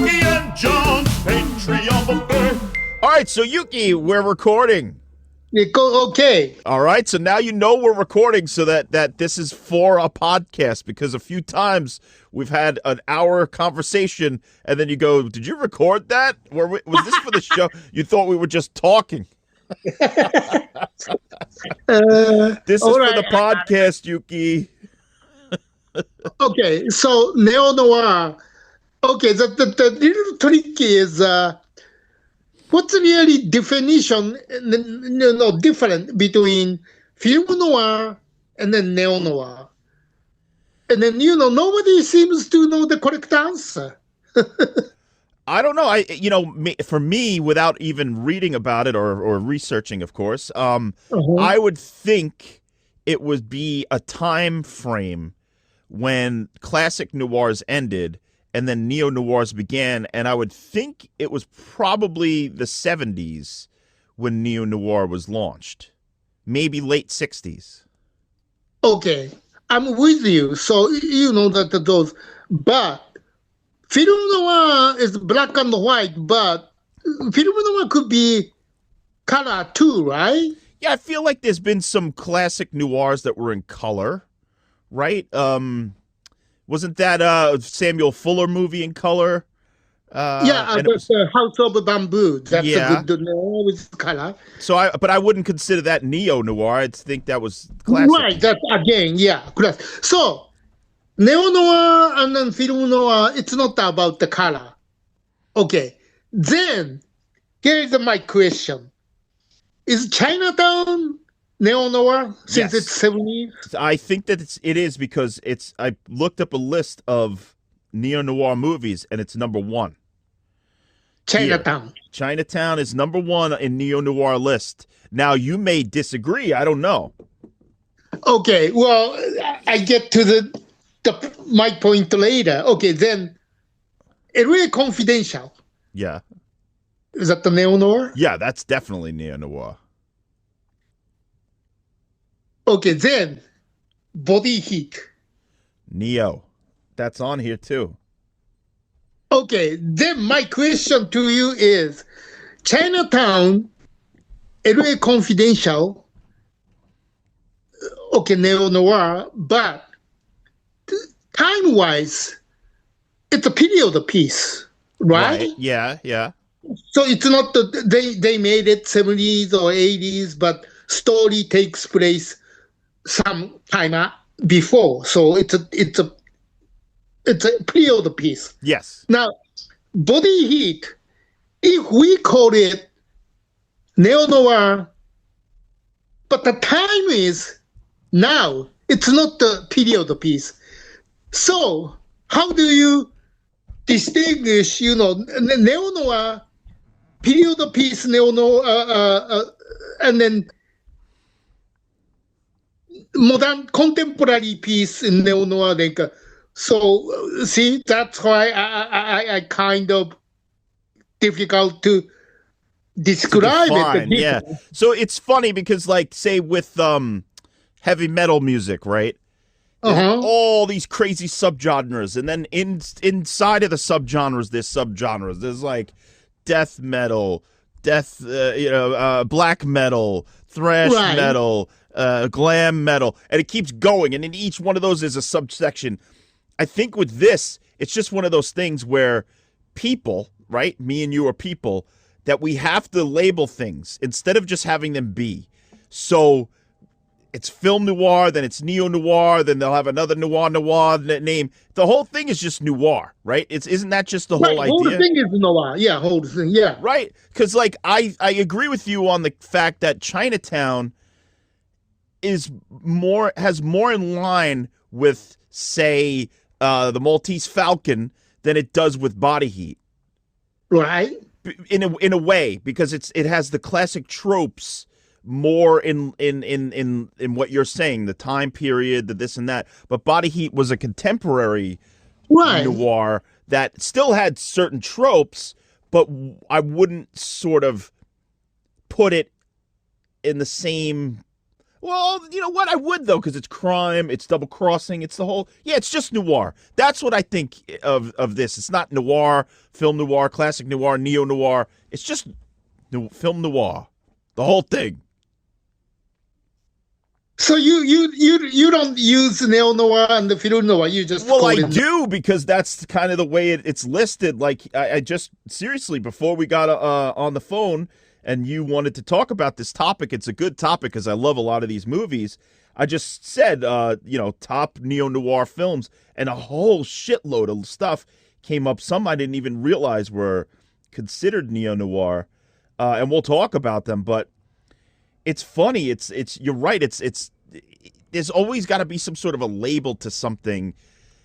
Yuki and John's Patreon buffet. All right, so Yuki, we're recording. Okay. All right, so now you know we're recording so that this is for a podcast, because a few times we've had an hour conversation and then you go, did you record that? Was this for the show? You thought we were just talking. This is for the podcast, Yuki. Okay, so Neo-Noir. Okay, the little trick is what's really definition, different between film noir and then Neo-Noir. And then, nobody seems to know the correct answer. I don't know. For me, without even reading about it or researching, of course, I would think it would be a time frame when classic noirs ended and then neo-noirs began, and I would think it was probably the 70s when neo-noir was launched. Maybe late 60s. Okay, I'm with you. So, that those, but film noir is black and white, but film noir could be color too, right? Yeah, I feel like there's been some classic noirs that were in color, right? Wasn't that Samuel Fuller movie in color? The House of Bamboo. That's a good noir with color. But I wouldn't consider that neo-noir. I'd think that was classic. Right, that again, classic. So, neo-noir and then film noir, it's not about the color. Okay, then, here is my question. Is Chinatown neo-noir since it's 70s? I think that it is because I looked up a list of neo-noir movies and it's number one. Chinatown. Here. Chinatown is number one in neo-noir list. Now, you may disagree. I don't know. Okay, well, I get to my point later. Okay, then, it's really confidential. Yeah. Is that the neo-noir? Yeah, that's definitely neo-noir. Okay, then, Body Heat. Neo. That's on here, too. Okay, then my question to you is, Chinatown, LA Confidential, okay, neo-noir, but time-wise, it's a period piece, right? Yeah. So it's not they made it 70s or 80s, but story takes place some time before. So it's a period piece. Yes. Now, Body Heat, if we call it neo-noir, but the time is now, it's not the period piece. So how do you distinguish, neo-noir, period piece, neo-noir, and then modern contemporary piece in neo-noir? So, see, that's why I kind of difficult to describe it. Yeah. So it's funny because, like, say with heavy metal music, right? All these crazy subgenres, and then inside of the subgenres, there's subgenres. There's like death metal, black metal, thrash metal, glam metal, and it keeps going. And in each one of those is a subsection. I think with this, it's just one of those things where people, right? Me and you are people that we have to label things instead of just having them be. So it's film noir, then it's neo-noir, then they'll have another noir name. The whole thing is just noir, right? Isn't that just the whole idea? The whole thing is noir. Yeah, whole thing, yeah. Right? Because, like, I agree with you on the fact that Chinatown has more in line with, say, the Maltese Falcon than it does with Body Heat. Right. In a way, because it has the classic tropes more in what you're saying, the time period, the this and that. But Body Heat was a contemporary noir that still had certain tropes, but I wouldn't sort of put it in the same Well, you know what? I would, though, because it's crime, it's double crossing, it's the whole. Yeah, it's just noir. That's what I think of this. It's not noir, film noir, classic noir, neo noir. It's just film noir. The whole thing. So you don't use neo-noir and the film noir, you just Well, call I it. do, because that's kind of the way it's listed. Like, I just, seriously, before we got on the phone and you wanted to talk about this topic, it's a good topic because I love a lot of these movies. I just said, top neo-noir films, and a whole shitload of stuff came up. Some I didn't even realize were considered neo-noir, and we'll talk about them, but it's funny. It's you're right. It's there's always got to be some sort of a label to something.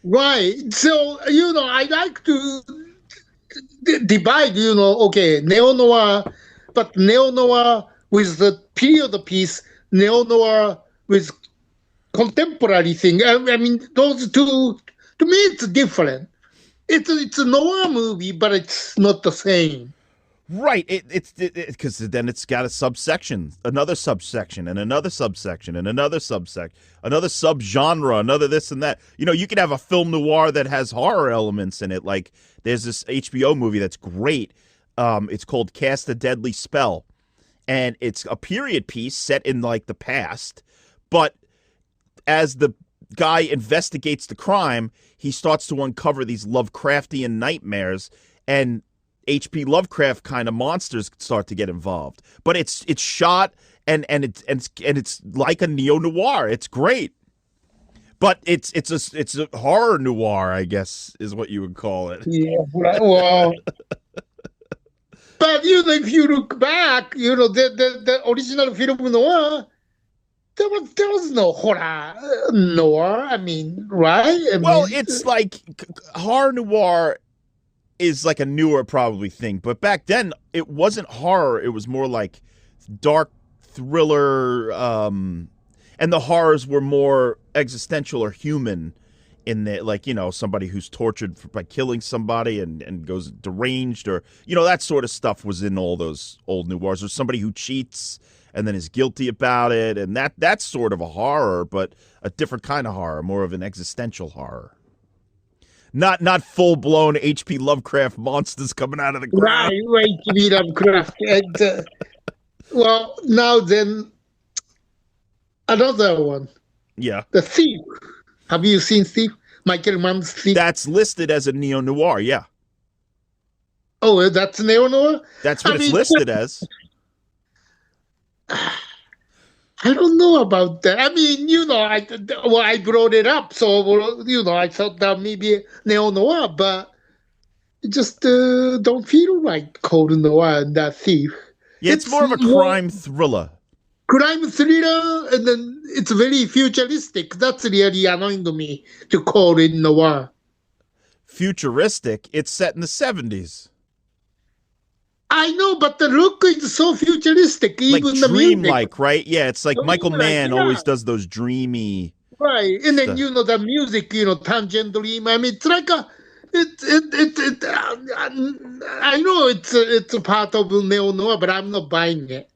Right. So, I like to divide, okay, neo-noir, but neo-noir with the period piece, neo-noir with contemporary thing. I mean, those two, to me, it's different. It's a noir movie, but it's not the same. Right. It's because then it's got a subsection, another subsection, and another subsection, and another subsection, another subgenre, another this and that. You could have a film noir that has horror elements in it. Like, there's this HBO movie that's great. It's called Cast a Deadly Spell, and it's a period piece set in like the past, but as the guy investigates the crime, he starts to uncover these Lovecraftian nightmares, and H.P. Lovecraft kind of monsters start to get involved. But it's shot and it's like a neo-noir. It's great. But it's a horror noir, I guess, is what you would call it. Yeah, well, but if you look back, the original film noir, there was no horror noir. I mean, right? It's like horror noir is like a newer probably thing, but back then it wasn't horror. It was more like dark thriller, and the horrors were more existential or human in the, like, somebody who's tortured by killing somebody and goes deranged, or that sort of stuff was in all those old noirs, or somebody who cheats and then is guilty about it, and that's sort of a horror, but a different kind of horror, more of an existential horror. Not full-blown H.P. Lovecraft monsters coming out of the ground. Right, H.P. Lovecraft. And, well, now then, another one. Yeah. The Thief. Have you seen Thief? Michael Mann's Thief? That's listed as a neo-noir, yeah. Oh, that's neo-noir? That's what it's listed as. I don't know about that. I mean, I brought it up, so, I thought that maybe neo-noir, but it just don't feel like cold noir and that Thief. Yeah, it's more of a crime thriller. Crime thriller, and then it's very futuristic. That's really annoying to me to call it noir. Futuristic? It's set in the 70s. I know, but the look is so futuristic. Even like the dreamlike, right? Yeah, it's like So Michael Mann yeah. always does those dreamy. Right, and then the music, Tangent Dream. I mean, it's like I know it's a part of neo noir, but I'm not buying it.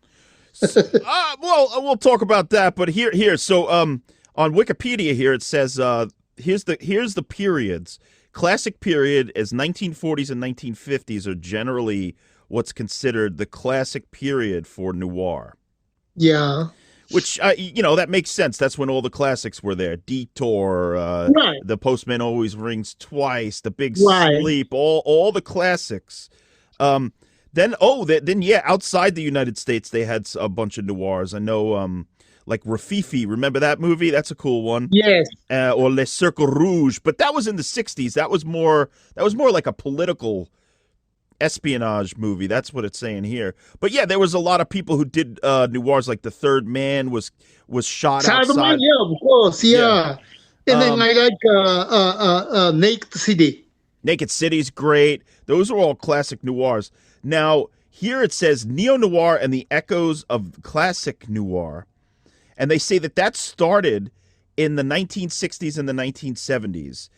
Well, we'll talk about that. But here. So, on Wikipedia here it says, here's the periods. Classic period is 1940s and 1950s are generally what's considered the classic period for noir. Yeah. Which, that makes sense. That's when all the classics were there. Detour, Right. The Postman Always Rings Twice, The Big Right. Sleep, all the classics. Then outside the United States, they had a bunch of noirs. I know, like Rafifi. Remember that movie? That's a cool one. Yes. Or Les Cercles Rouges. But that was in the 60s. That was more like a political espionage movie. That's what it's saying here. But yeah, there was a lot of people who did noirs, like The Third Man was shot outside. Yeah, of course, yeah. And then I like Naked City. Naked City's great. Those are all classic noirs. Now, here it says neo-noir and the echoes of classic noir. And they say that started in the 1960s and the 1970s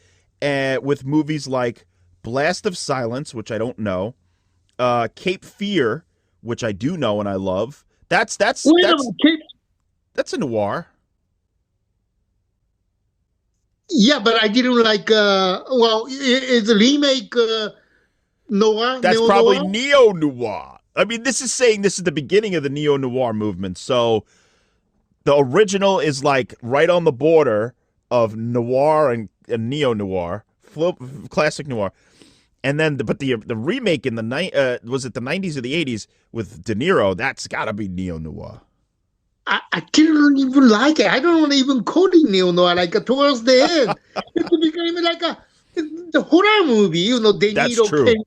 with movies like Blast of Silence, which I don't know, Cape Fear, which I do know and I love. That's Wait a minute, That's a noir. Yeah, but I didn't like. Well, is a remake noir? That's Neo probably noir. neo-noir. I mean, this is saying this is the beginning of the neo-noir movement. So the original is like right on the border of noir and neo-noir, classic noir. And then, but the remake in the was it the 90s or the 80s with De Niro? That's got to be neo-noir. I didn't even like it. I don't even call it neo noir. Like towards the end, it became like the horror movie. You know, De That's Niro true. came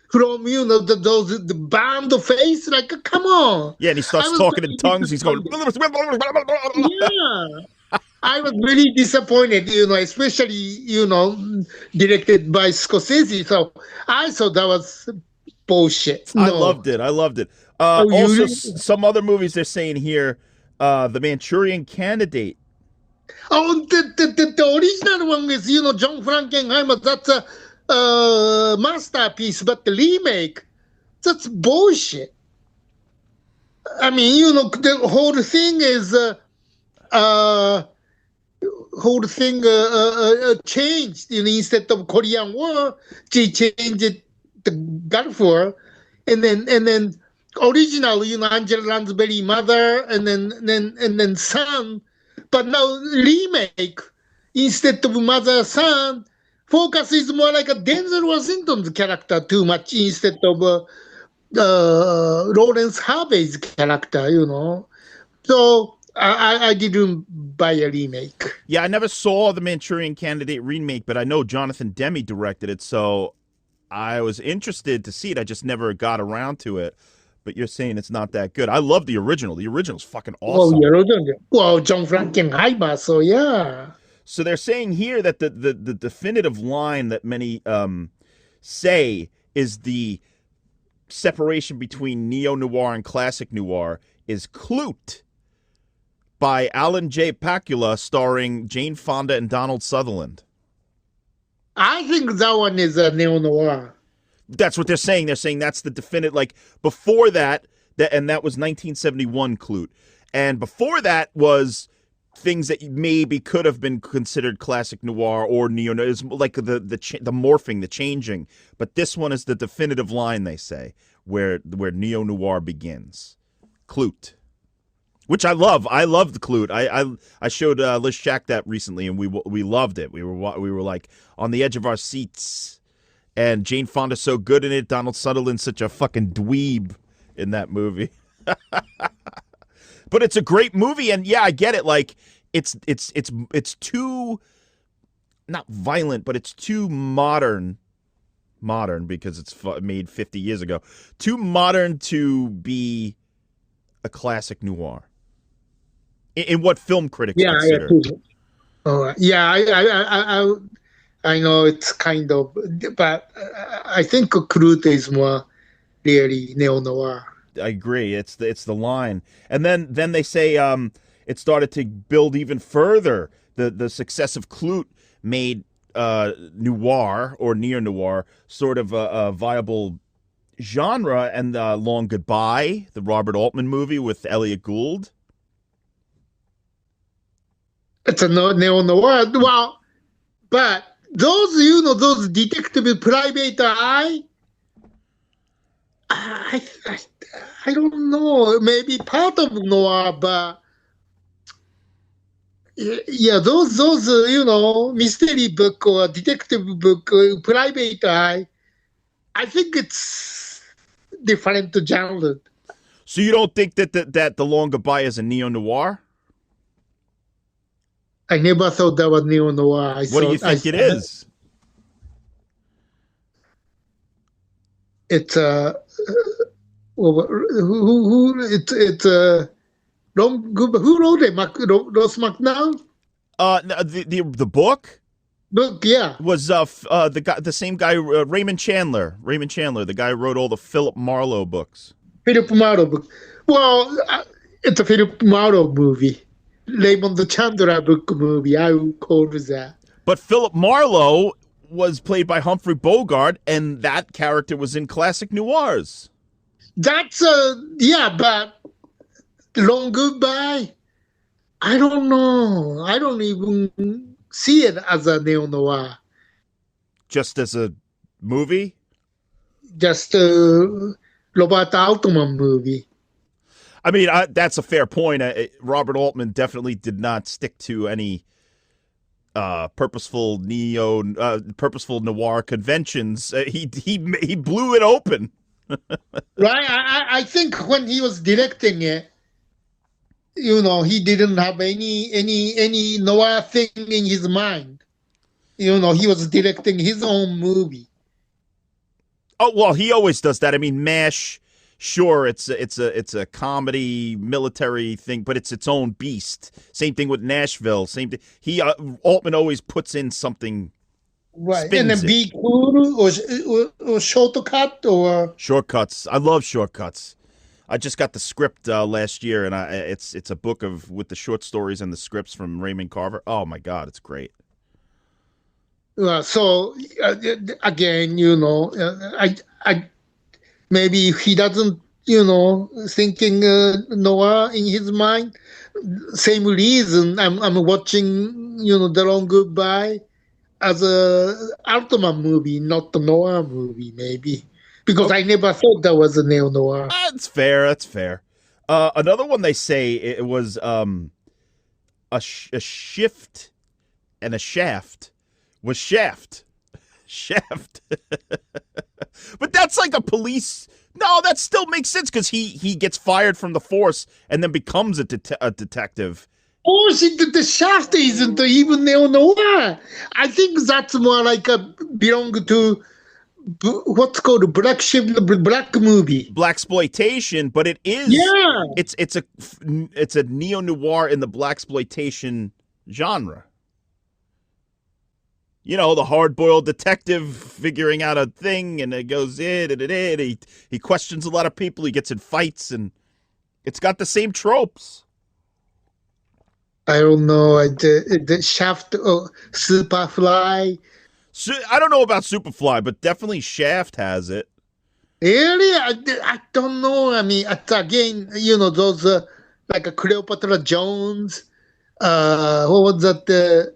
from the band face. Like, come on. Yeah, and he starts talking in tongues. He's going. Yeah. I was really disappointed, you know, especially, you know, directed by Scorsese. So I thought that was bullshit. No. I loved it. Oh, you Also, really? some other movies they're saying here, The Manchurian Candidate. Oh, the original one is, you know, John Frankenheimer. That's a masterpiece, but the remake, that's bullshit. I mean, you know, the whole thing is changed. You know, instead of Korean War, they changed it the Gulf War, and then original, you know, Angela Lansbury mother, and then son, but now remake instead of mother son, focus is more like a Denzel Washington's character too much instead of Lawrence Harvey's character, you know. So I didn't buy a remake. Yeah, I never saw The Manchurian Candidate remake, but I know Jonathan Demme directed it, so I was interested to see it. I just never got around to it. But you're saying it's not that good. I love the original. The original's fucking awesome. Well, John Frankenheimer, so yeah. So they're saying here that the definitive line that many say is the separation between neo-noir and classic noir is Clute by Alan J. Pakula, starring Jane Fonda and Donald Sutherland. I think that one is a neo-noir. That's what they're saying. They're saying that's the definitive, like, before that, and that was 1971 Clute. And before that was things that maybe could have been considered classic noir or neo-noir. It's like the morphing, the changing. But this one is the definitive line, they say, where neo-noir begins. Clute. Which I love. I loved Clute. I showed Liz Shack that recently, and we loved it. We were like on the edge of our seats. And Jane Fonda's so good in it. Donald Sutherland's such a fucking dweeb in that movie. But it's a great movie, and yeah, I get it. Like it's too not violent, but it's too modern because it's made 50 years ago. Too modern to be a classic noir. In what film critics consider. I know it's kind of, but I think Clute is more really neo-noir. I agree. It's the line, and then they say it started to build even further. The success of Clute made noir or neo-noir sort of a viable genre, and Long Goodbye, the Robert Altman movie with Elliot Gould. It's a neo-noir. Well, but those detective private eye, I don't know, maybe part of noir, but yeah, those mystery book or detective book, private eye, I think it's different genre. So you don't think that the Long Goodbye is a neo-noir? I never thought that was neo-noir. What do you think it is? It's who wrote it? Ross McNall? The book? Book, yeah. Was the same guy, Raymond Chandler, the guy who wrote all the Philip Marlowe books. Philip Marlowe book. Well, it's a Philip Marlowe movie. Raymond Chandler book movie, I would call it that. But Philip Marlowe was played by Humphrey Bogart, and that character was in classic noirs. That's but Long Goodbye. I don't know. I don't even see it as a neo-noir. Just as a movie? Just a Robert Altman movie. I mean, that's a fair point. Robert Altman definitely did not stick to any purposeful noir conventions. He blew it open. Right? I think when he was directing it, he didn't have any noir thing in his mind. He was directing his own movie. Oh well, he always does that. I mean, MASH. Sure, it's a comedy military thing, but it's its own beast. Same thing with Nashville. Same thing. Altman always puts in something. Right, and then Be Cool or Shortcut or Shortcuts. I love Shortcuts. I just got the script last year, and it's a book with the short stories and the scripts from Raymond Carver. Oh my God, it's great. So again, I maybe if he doesn't, thinking noir in his mind. Same reason I'm watching, The Long Goodbye as a Altman movie, not the noir movie, maybe. Because I never thought that was a neo-noir. That's fair. That's fair. Another one they say it was a shift and a shaft was Shaft. Shaft. But that's like a police. No, that still makes sense because he gets fired from the force and then becomes a detective. Or the Shaft isn't even neo-noir. I think that's more like belong to what's called a black movie. Blaxploitation, but it is. Yeah. It's a neo-noir in the blaxploitation genre. The hard-boiled detective figuring out a thing, and it goes in. He questions a lot of people. He gets in fights, and it's got the same tropes. I don't know. The Shaft or Superfly. I don't know about Superfly, but definitely Shaft has it. Really? I don't know. I mean, again, those like a Cleopatra Jones. What was that?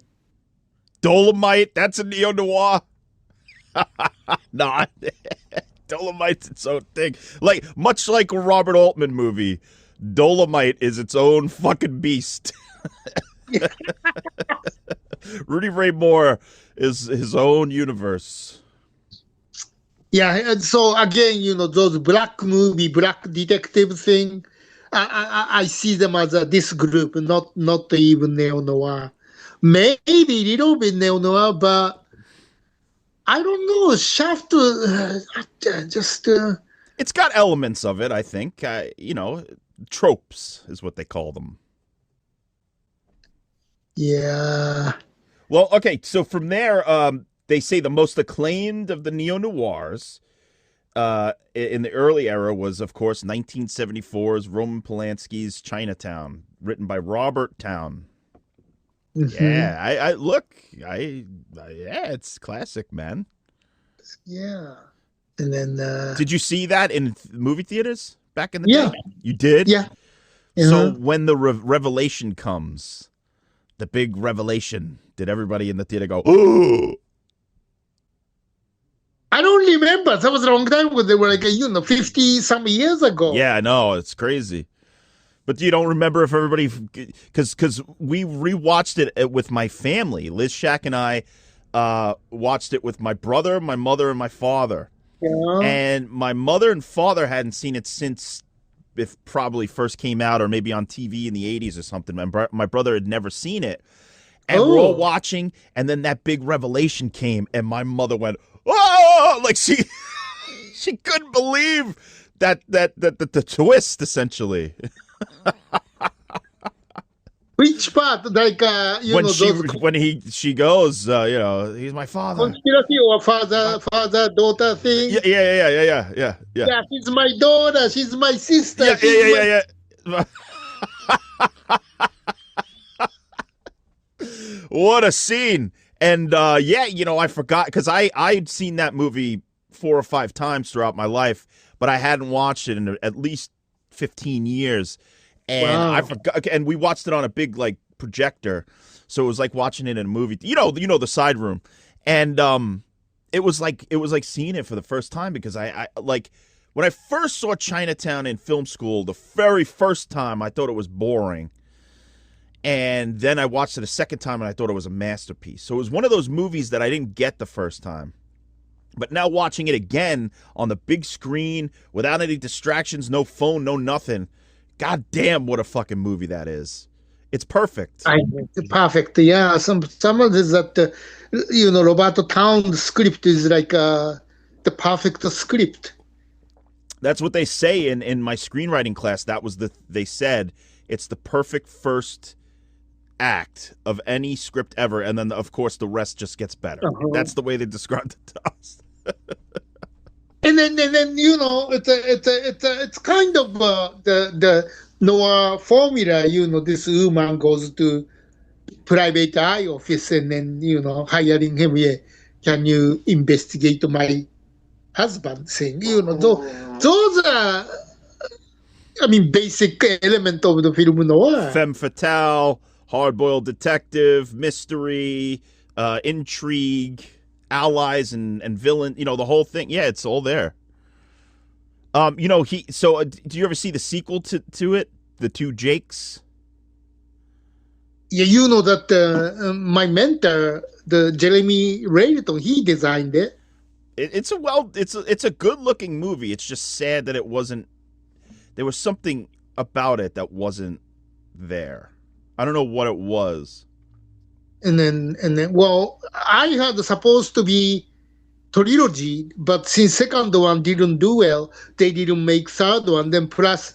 Dolomite. That's a neo-noir. Nah, Dolomite's its own thing. Much like a Robert Altman movie, Dolomite is its own fucking beast. Rudy Ray Moore is his own universe. Yeah, and so again, those black detective thing, I see them as this group, not even neo-noir. Maybe a little bit neo-noir, but I don't know. Shaft, It's got elements of it, I think. Tropes is what they call them. Yeah. Well, okay, so from there, they say the most acclaimed of the neo-noirs in the early era was, of course, 1974's Roman Polanski's Chinatown, written by Robert Towne. Mm-hmm. Yeah, it's classic, man. Yeah. And then... did you see that in movie theaters back in the day? You did? Yeah. So when the revelation comes, the big revelation, did everybody in the theater go, ooh? I don't remember. That was a long time ago. They were 50-some years ago. Yeah, I know. It's crazy. But you don't remember if everybody, because we rewatched it with my family. Liz Shack and I watched it with my brother, my mother, and my father. Yeah. And my mother and father hadn't seen it since it probably first came out, or maybe on TV in the 80s or something. My brother had never seen it. And we're all watching, and then that big revelation came, and my mother went, oh! Like she couldn't believe that the twist, essentially. Which part? When she goes, he's my father. Conspiracy or father daughter thing. Yeah. Yeah, she's my daughter. She's my sister. Yeah. What a scene! And I forgot because I'd seen that movie 4 or 5 times throughout my life, but I hadn't watched it in at least 15 years. And I forgot, and we watched it on a big projector, so it was like watching it in a movie. You know the side room, and it was like seeing it for the first time because I like when I first saw Chinatown in film school the very first time I thought it was boring. And then I watched it a second time and I thought it was a masterpiece. So it was one of those movies that I didn't get the first time. But now watching it again on the big screen without any distractions, no phone, no nothing. God damn, what a fucking movie that is. It's perfect. It's perfect. Yeah. Some of this that Roberto Town's script is like the perfect script. That's what they say in my screenwriting class. That was they said it's the perfect first act of any script ever, and then of course the rest just gets better. That's the way they described it to us. and then it's kind of the noir formula. This woman goes to private eye office and then hiring him. Yeah, can you investigate my husband thing? Those are, basic element of the film noir. Femme fatale, hard-boiled detective, mystery, intrigue, allies and villain, the whole thing. Yeah, it's all there. Do you ever see the sequel to it, The Two Jakes? Yeah, that my mentor, the Jeremy Rayton, he designed it. It's a good-looking movie. It's just sad that it wasn't. There was something about it that wasn't there. I don't know what it was. And then, well, I had supposed to be trilogy, but since second one didn't do well, they didn't make third one. Then plus,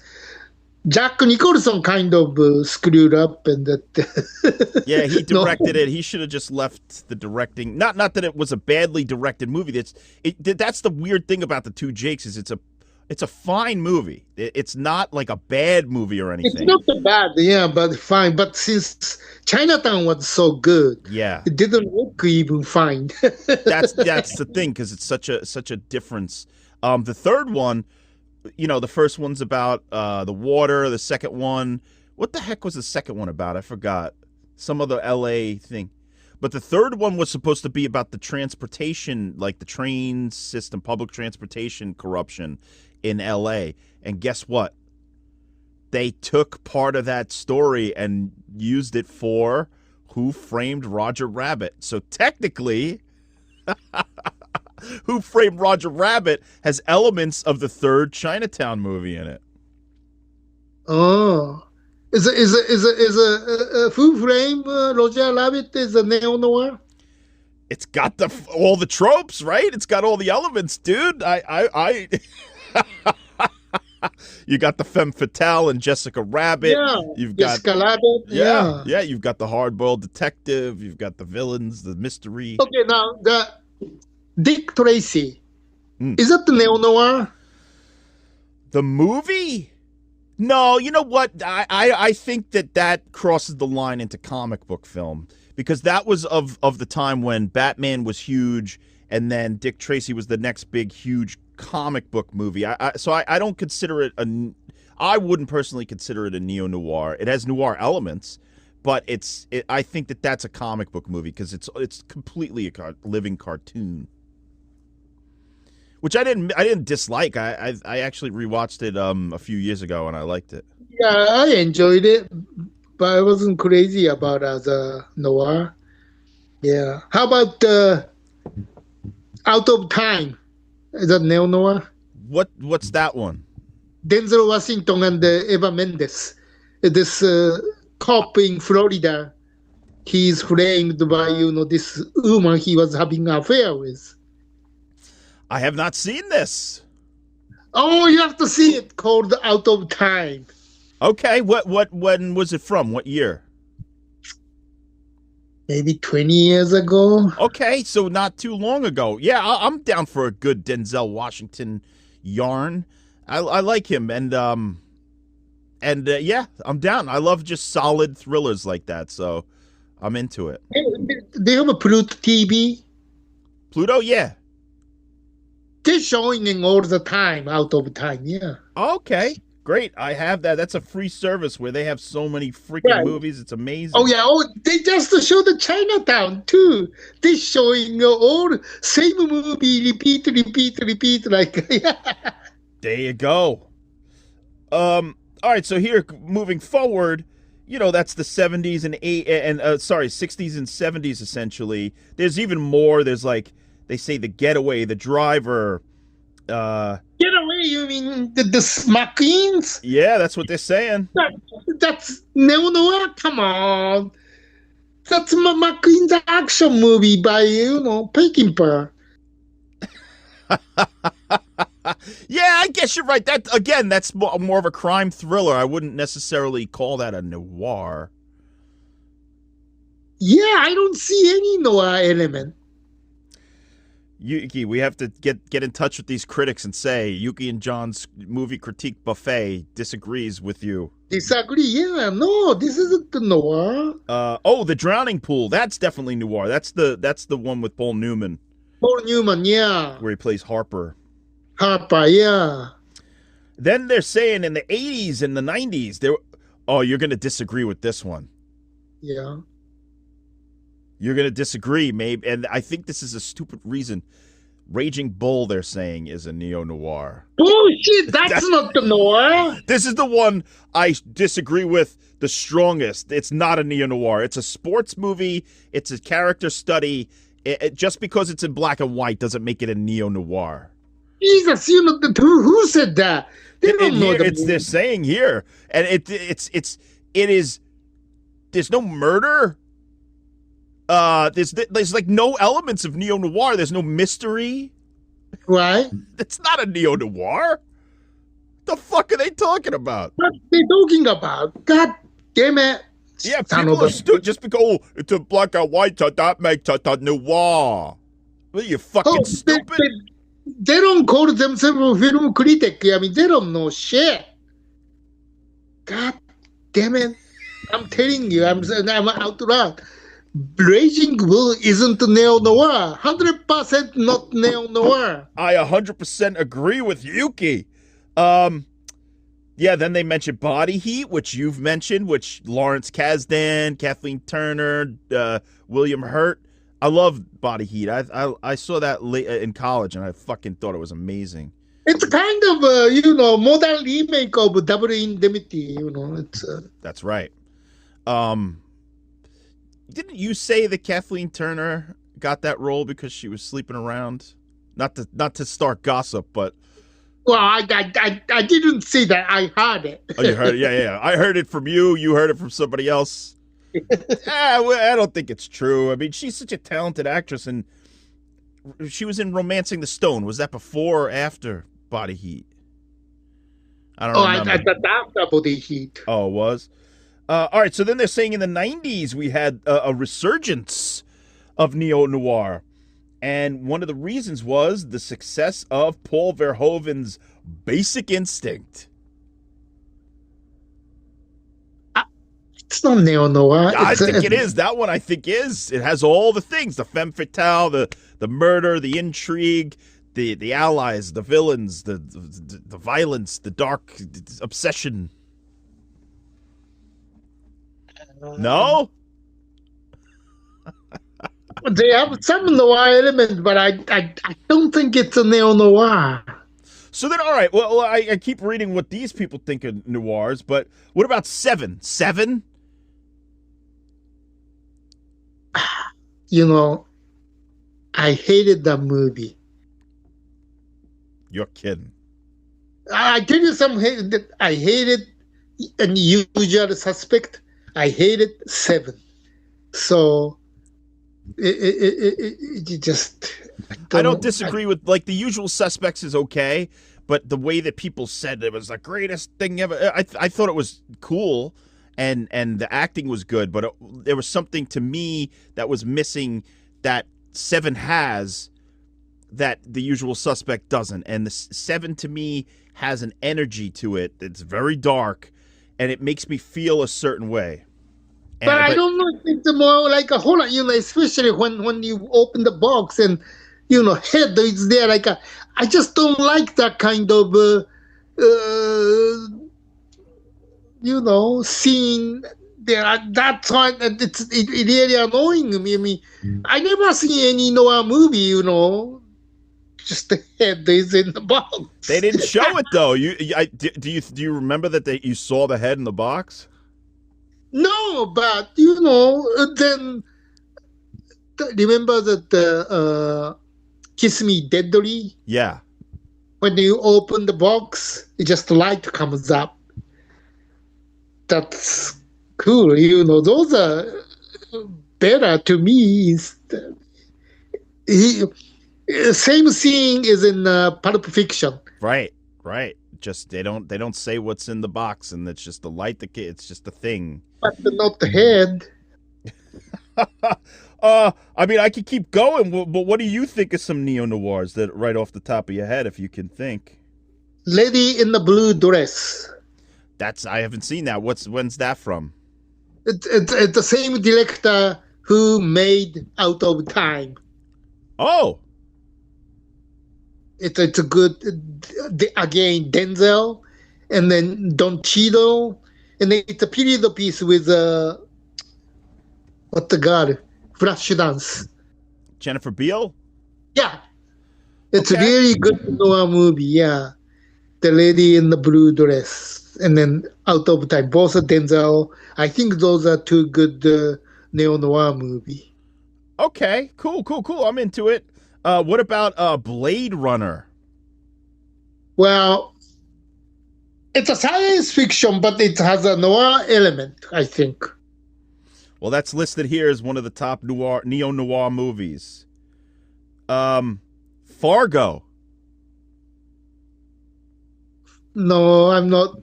Jack Nicholson kind of screwed up, and that. Yeah, he directed it. He should have just left the directing. Not that it was a badly directed movie. That's the weird thing about The Two Jakes is it's a fine movie. It's not like a bad movie or anything. It's not so bad, yeah, but fine. But since Chinatown was so good, yeah, it didn't look even fine. That's the thing because it's such a difference. The third one, the first one's about the water. The second one, what the heck was the second one about? I forgot. Some other L.A. thing. But the third one was supposed to be about the transportation, like the train system, public transportation corruption in L.A. And guess what? They took part of that story and used it for Who Framed Roger Rabbit. So technically, Who Framed Roger Rabbit has elements of the third Chinatown movie in it. Oh. Is a Who Framed Roger Rabbit is a neo-noir? It's got all the tropes, right? It's got all the elements, dude. I you got the femme fatale and Jessica Rabbit. Yeah, you've got Jessica Rabbit. Yeah. You've got the hard-boiled detective. You've got the villains, the mystery. Okay, now the Dick Tracy. Is that the neo-noir? The movie? No, you know what? I think that crosses the line into comic book film because that was of the time when Batman was huge and then Dick Tracy was the next big, huge comic book movie. So I don't consider it I wouldn't personally consider it a neo-noir. It has noir elements, but I think that's a comic book movie because it's completely a living cartoon. Which I didn't dislike. I actually rewatched it a few years ago and I liked it. Yeah, I enjoyed it, but I wasn't crazy about as a noir. Yeah. How about Out of Time? Is that neo-noir? What's that one? Denzel Washington and Eva Mendes. This cop in Florida. He's framed by this woman he was having an affair with. I have not seen this. Oh, you have to see it. Called Out of Time. Okay, when was it from? What year? Maybe 20 years ago. Okay, so not too long ago. Yeah, I'm down for a good Denzel Washington yarn. I like him, and yeah, I'm down. I love just solid thrillers like that, so I'm into it. They have a Pluto TV. Pluto, yeah. They're showing it all the time, Out of Time, yeah. Okay. Great, I have that. That's a free service where they have so many freaking movies. It's amazing. Oh yeah, they just show the Chinatown too. They showing all same movie, repeat, like yeah. There you go. All right, so here, moving forward, that's the 70s and 60s and 70s essentially. There's even more. There's like they say The Getaway, The Driver. Getaway, you mean the McQueens? Yeah, that's what they're saying. That's Neo-Noir. Come on, that's McQueen's action movie by Peckinpah. Yeah, I guess you're right. That's more of a crime thriller. I wouldn't necessarily call that a noir. Yeah, I don't see any noir element. Yuki, we have to get in touch with these critics and say Yuki and John's movie critique buffet disagrees with you. Disagree? Yeah, no, this isn't the noir. The Drowning Pool. That's definitely noir. That's the one with Paul Newman. Paul Newman, yeah. Where he plays Harper. Harper, yeah. Then they're saying in the 80s and the 90s, you're going to disagree with this one. Yeah. You're going to disagree, maybe. And I think this is a stupid reason. Raging Bull, they're saying, is a neo-noir. Bullshit, that's not the noir. This is the one I disagree with the strongest. It's not a neo-noir. It's a sports movie. It's a character study. Just because it's in black and white doesn't make it a neo-noir. Jesus, who said that? They don't know they're saying here, and it is. There's no murder. There's like no elements of neo noir. There's no mystery. Right? It's not a neo noir. The fuck are they talking about? What they talking about? God damn it! Yeah, people are stupid just because it's a black and white. That makes it a noir. Are you fucking stupid? They don't call themselves film critic. I mean, they don't know shit. God damn it. I'm telling you, I'm out loud. Raging Bull isn't neo-noir. 100% not neo-noir. I 100% agree with Yuki. Then they mentioned Body Heat, which you've mentioned, which Lawrence Kasdan, Kathleen Turner, William Hurt. I love Body Heat. I saw that late in college, and I fucking thought it was amazing. It's kind of a modern remake of Double Indemnity. It's that's right. Didn't you say that Kathleen Turner got that role because she was sleeping around? Not to start gossip, but well, I didn't see that. I heard it. Oh, you heard it? Yeah. I heard it from you. You heard it from somebody else. I don't think it's true. I mean, she's such a talented actress, and she was in Romancing the Stone. Was that before or after Body Heat? I don't remember. I thought after Body Heat. Oh, it was? All right, so then they're saying in the 90s we had a resurgence of neo-noir, and one of the reasons was the success of Paul Verhoeven's Basic Instinct. It's not neo-noir. I think it is. That one I think is. It has all the things: the femme fatale, the murder, the intrigue, the allies, the villains, the violence, the dark obsession. No? They have some noir element, but I don't think it's a neo-noir. So then, all right, well, I keep reading what these people think of noirs, but what about Seven? Seven? I hated that movie. You're kidding. I tell you something that I hated Unusual Suspect. I hated Seven. So it just. I don't disagree with The Usual Suspects is okay, but the way that people said it was the greatest thing ever. I thought it was cool, and the acting was good, but there was something to me that was missing that Seven has that The Usual Suspect doesn't. And the Seven to me has an energy to it that's very dark, and it makes me feel a certain way. But I don't know if it's more like a horror, especially when you open the box and, head is there. I just don't like that kind of scene there at that time, and it really annoying me. I mean, I never seen any noir movie, just the head is in the box. They didn't show it though. Do you remember that you saw the head in the box? No, but then remember that Kiss Me Deadly? Yeah. When you open the box, it just light comes up. That's cool. Those are better to me. Same thing is in Pulp Fiction. Right. Just they don't say what's in the box, and it's just the light. It's just a thing. But not the head. I mean, I could keep going, but what do you think of some neo-noirs that right off the top of your head, if you can think? Lady in the Blue Dress. I haven't seen that. When's that from? It's the same director who made Out of Time. Oh. It's a good, again, Denzel, and then Don Cheadle, and then it's a period piece with, what the god? Flashdance. Jennifer Beal? Yeah. It's Okay. a really good noir movie, yeah. The Lady in the Blue Dress, and then Out of Time. Both are Denzel. I think those are two good neo-noir movie. Okay, cool. I'm into it. What about Blade Runner? Well, it's a science fiction, but it has a noir element, I think. Well, that's listed here as one of the top neo-noir movies. Fargo. No, I'm not.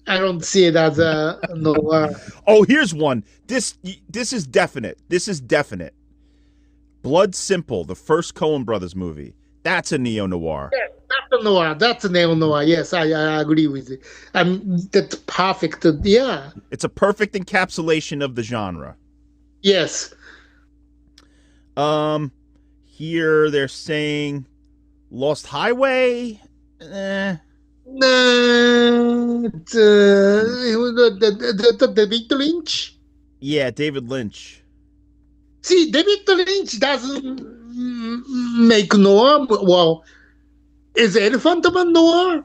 I don't see it as a noir. Oh, here's one. This is definite. Blood Simple, the first Coen Brothers movie. That's a neo-noir. Yeah, that's a noir. That's a neo-noir. Yes, I agree with you. That's perfect. Yeah. It's a perfect encapsulation of the genre. Yes. Here they're saying Lost Highway. No, the David Lynch. Yeah, David Lynch. See, David Lynch doesn't make noir. Well, is Elephant Man noir?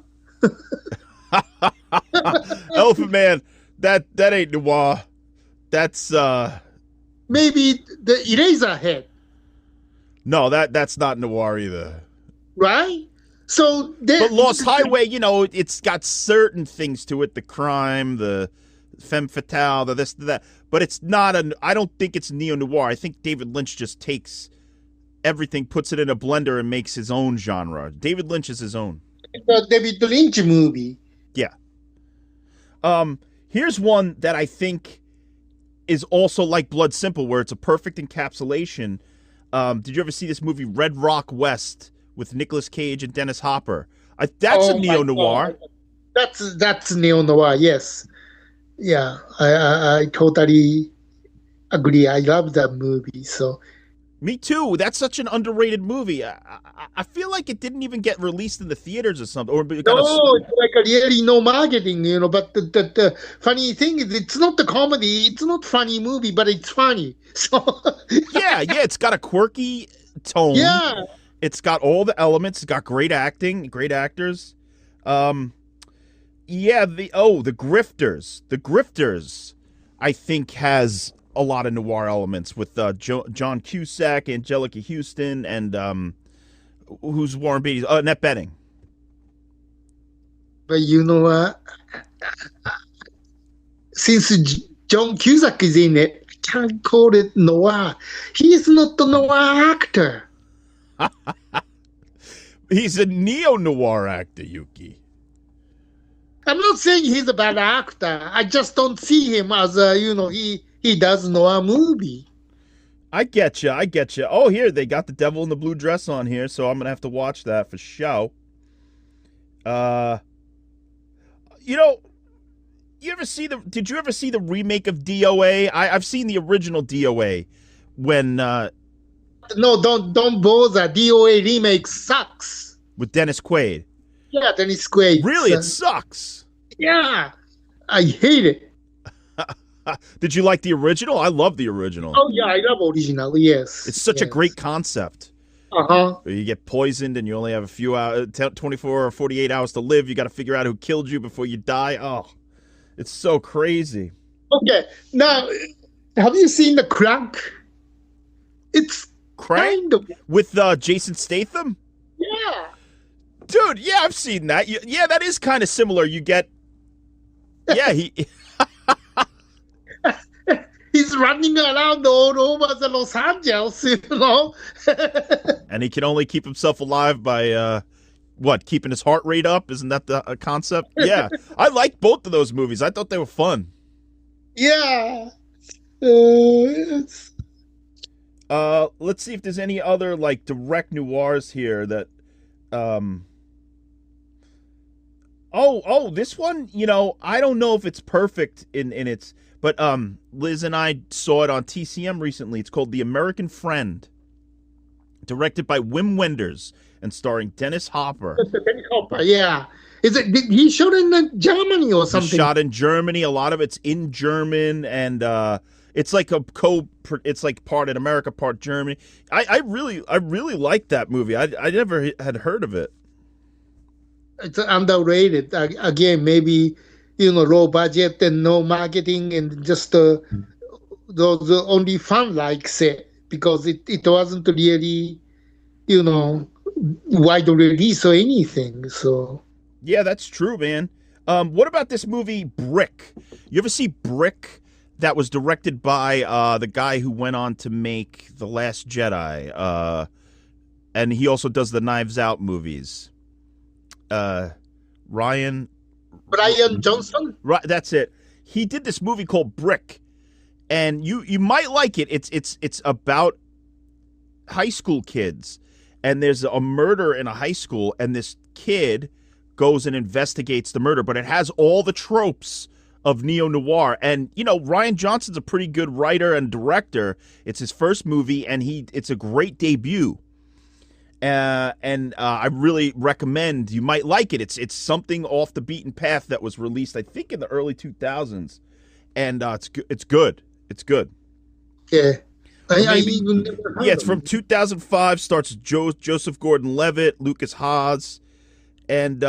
Elephant Man, that ain't noir. That's maybe the Eraserhead. No, that's not noir either. Right? So but Lost Highway, it's got certain things to it, the crime, the femme fatale, the this, the that. But it's not I don't think it's neo-noir. I think David Lynch just takes everything, puts it in a blender, and makes his own genre. David Lynch is his own. The David Lynch movie. Yeah. Here's one that I think is also like Blood Simple, where it's a perfect encapsulation. Did you ever see this movie Red Rock West with Nicolas Cage and Dennis Hopper? That's a neo-noir. That's neo-noir, yes. Yeah, I totally agree. I love that movie. So, me too. That's such an underrated movie. I feel like it didn't even get released in the theaters or something. It's like a really no marketing, But the funny thing is, it's not the comedy. It's not funny movie, but it's funny. So yeah, it's got a quirky tone. Yeah, it's got all the elements. It's got great acting, great actors. Yeah, the Grifters. The Grifters, I think, has a lot of noir elements with John Cusack, Angelica Houston, and who's Warren Beatty? Annette Bening. But since John Cusack is in it, I can't call it noir. He is not the noir actor. He's a neo-noir actor, Yuki. I'm not saying he's a bad actor. I just don't see him as he does noir movie. I get you. Oh, here they got the Devil in the Blue Dress on here, so I'm gonna have to watch that for show. Did you ever see the remake of DOA? I've seen the original DOA when No, don't bother. DOA remake sucks. with Dennis Quaid. Yeah, Dennis Quaid. Really, it sucks. Yeah. I hate it. Did you like the original? I love the original. Oh yeah, I love original. Yes, It's such a great concept. Uh-huh. You get poisoned and you only have a few hours, 24 or 48 hours to live. You got to figure out who killed you before you die. Oh, it's so crazy. Okay, now have you seen the Crank? It's Crank kind of with Jason Statham. yeah. Dude, yeah, I've seen that. Yeah, that is kind of similar. You get, yeah, He's running around all over the Los Angeles, you know. and he can only keep himself alive by keeping his heart rate up? Isn't that the concept? Yeah, I liked both of those movies. I thought they were fun. Yeah. Let's see if there's any other like direct noirs here that. This one, I don't know if it's perfect in its, but Liz and I saw it on TCM recently. It's called The American Friend, directed by Wim Wenders and starring Dennis Hopper. Dennis Hopper, yeah. Did he shot in Germany or something? He shot in Germany. A lot of it's in German, and it's like it's like part in America, part Germany. I really liked that movie. I never had heard of it. It's underrated. Again, maybe low budget and no marketing, and just the only fan likes it because it wasn't really wide release or anything. So yeah, that's true, man. What about this movie Brick? You ever see Brick? That was directed by the guy who went on to make The Last Jedi, and he also does the Knives Out movies. Ryan Johnson. Right, that's it. He did this movie called Brick, and you might like it. It's about high school kids, and there's a murder in a high school, and this kid goes and investigates the murder, but it has all the tropes of Neo-Noir. And Ryan Johnson's a pretty good writer and director. It's his first movie, and it's a great debut. And I really recommend. You might like it. It's something off the beaten path that was released, I think, in the early 2000s, and it's good. It's good. Yeah, I even never heard it's from 2005. Starts Joseph Gordon-Levitt, Lucas Haas, and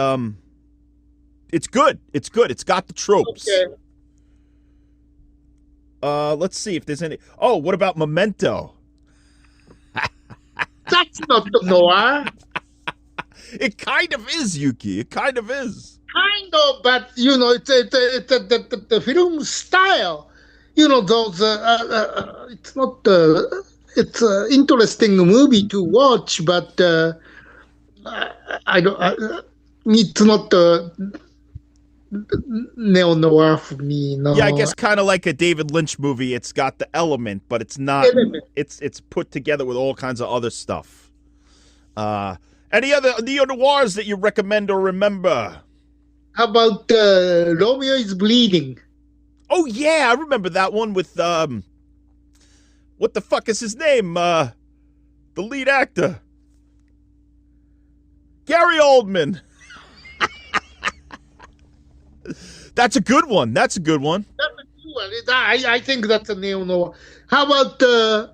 it's good. It's good. It's got the tropes. Okay. Let's see if there's any. Oh, what about Memento? That's not the noir. It kind of is, Yuki. It kind of is. Kind of, but it's the film style. Those. It's not. It's an interesting movie to watch, but I don't. It's not neo-noir for me. No. Yeah, I guess kind of like a David Lynch movie. It's got the element, but it's not. It's put together with all kinds of other stuff. Any other neo-noirs that you recommend or remember? How about Romeo is Bleeding? Oh yeah, I remember that one with what the fuck is his name? The lead actor, Gary Oldman. That's a good one. That's a good one. That's a good one. I think that's a neo-noir. How about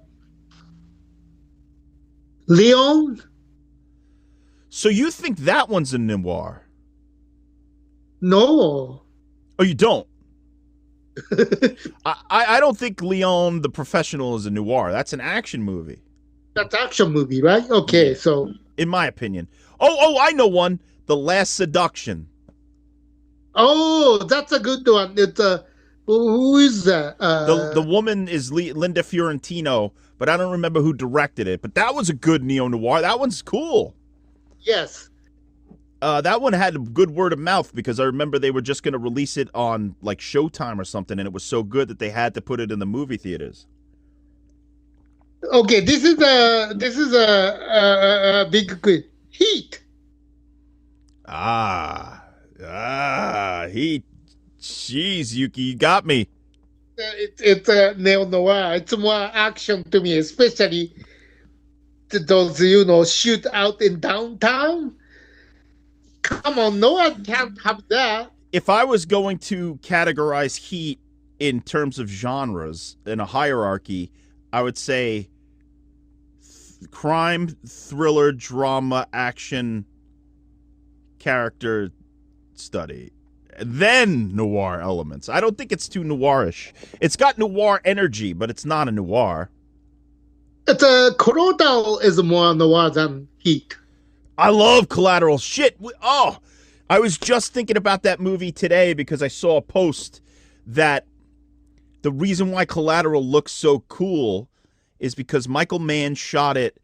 Leon? So you think that one's a noir? No. Oh, you don't? I don't think Leon the Professional is a noir. That's an action movie. That's action movie, right? Okay, so in my opinion. Oh, I know one. The Last Seduction. Oh, that's a good one. It's who is that? The woman is Linda Fiorentino, but I don't remember who directed it. But that was a good neo-noir. That one's cool. Yes. That one had a good word of mouth because I remember they were just going to release it on like Showtime or something, and it was so good that they had to put it in the movie theaters. Okay, this is a big quiz. Heat. Heat. Jeez, Yuki, you got me. It's a neo-noir. It's more action to me, especially those, shoot out in downtown. Come on, no one can't have that. if I was going to categorize Heat in terms of genres in a hierarchy, I would say crime, thriller, drama, action, character study. Then noir elements. I don't think it's too noirish. It's got noir energy, but it's not a noir. It's a Collateral is more noir than Heat. I love Collateral. Shit. Oh, I was just thinking about that movie today because I saw a post that the reason why Collateral looks so cool is because Michael Mann shot it